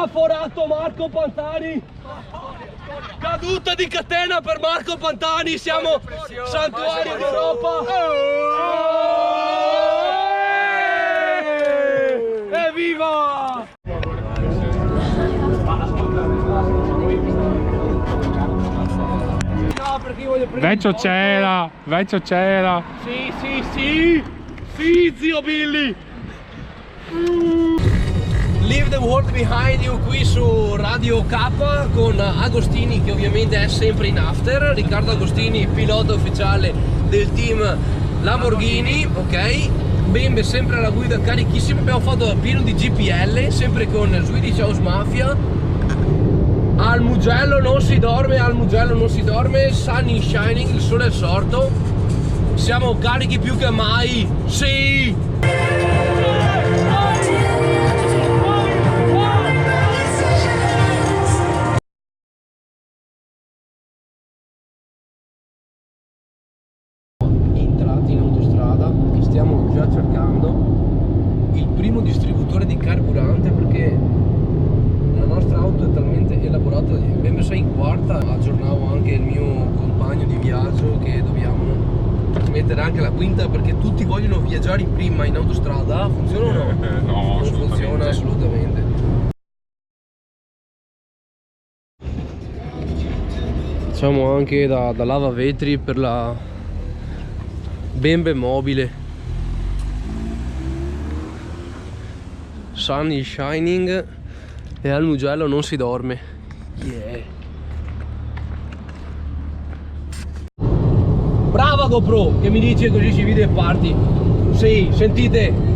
Traforato Marco Pantani. Caduta di catena per Marco Pantani. Siamo santuario d'Europa. Evviva! Vecchio c'era, vecchio c'era. Sì, zio Billy. Leave the world behind you qui su Radio K con Agostini, che ovviamente è sempre in after. Riccardo Agostini, pilota ufficiale del team Lamborghini, ok? Bembe sempre alla guida, carichissimo. Abbiamo fatto pieno di GPL, sempre con Swedish House Mafia. Al Mugello non si dorme, al Mugello non si dorme. Sun is shining, il sole è sorto. Siamo carichi più che mai. Sì! Entrati in autostrada e stiamo già cercando il primo distributore di carburante, perché la nostra auto è talmente elaborata. Bembe sei in quarta, aggiornavo anche il mio compagno di viaggio che dobbiamo mettere anche la quinta, perché tutti vogliono viaggiare in prima in autostrada. Funziona o no? No, non funziona assolutamente. Facciamo anche da lavavetri per la Bembe mobile. Sun is shining e al Mugello non si dorme. Yeah. Brava GoPro che mi dice così si vede e parti. Sì, sentite.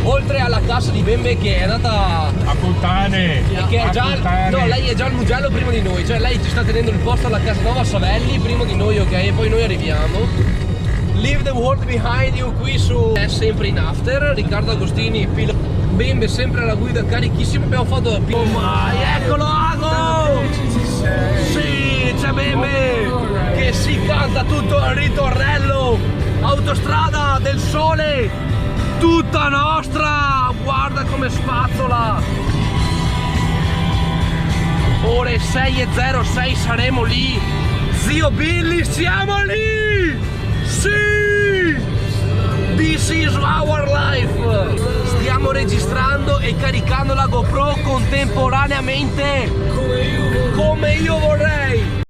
Oltre alla cassa di Bembe che è andata A puttane! che è già, no, lei è già al Mugello prima di noi, cioè lei ci sta tenendo il posto alla Casanova Savelli prima di noi, ok? E poi noi arriviamo. Leave the world behind you qui su è sempre in after. Riccardo Agostini, pilota. Bembe sempre alla guida, carichissimo. Abbiamo fatto oh my, eccolo Ago! Sì, c'è Bembe che si canta tutto il ritornello. Autostrada del sole, tutta nostra. Guarda come spazzola. Ore 6:06 saremo lì. Zio Billy, siamo lì. Sì, this is our life. Stiamo registrando e caricando la GoPro contemporaneamente, come io vorrei.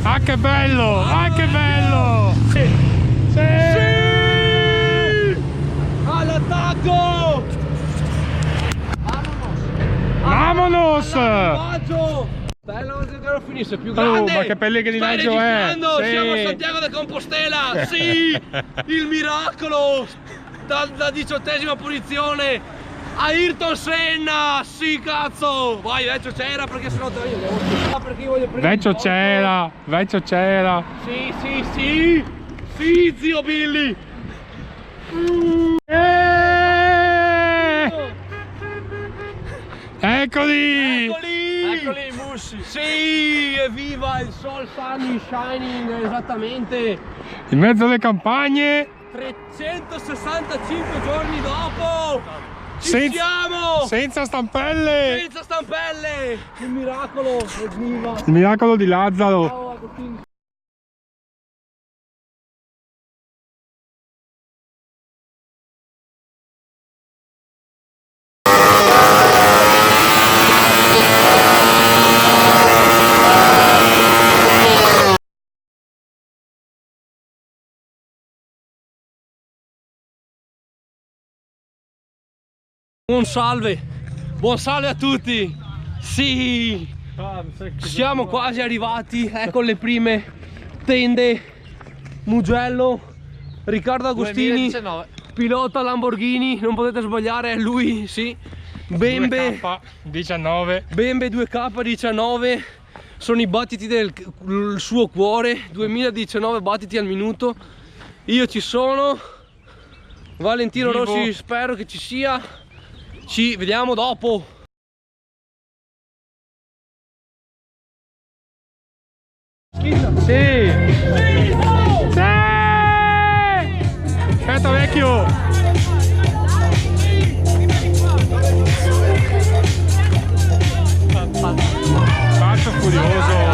Ah che bello! Ah che bello! Sì! Sì! All'attacco! Vamonos! Bello che non finisce più grande. Ma che pellegrinaggio è! Sì. Siamo a Santiago de Compostela. Sì, il miracolo da 18ª posizione a Ayrton Senna. Sì, cazzo. Vai, vecchio c'era, perché sennò te perché io voglio prendere Vecchio c'era, vecchio c'era. Sì, zio Billy. Eccoli! Eccoli i musci. Sì, evviva il Sun is shining, esattamente. In mezzo alle campagne. 365 giorni dopo. Ci siamo! Senza stampelle! Senza stampelle! Il miracolo, evviva! Il miracolo di Lazzaro! Ciao Agostino! Buon salve a tutti! Sì! Siamo quasi arrivati, ecco le prime tende Mugello. Riccardo Agostini, 2019. pilota Lamborghini, non potete sbagliare, è lui, sì. Bembe 2K19. Bembe 2K19 sono i battiti del suo cuore, 2019 battiti al minuto. Io ci sono, Valentino Vivo. Rossi spero che ci sia. Ci vediamo dopo. Sì! Sì! vecchio! Faccio furioso!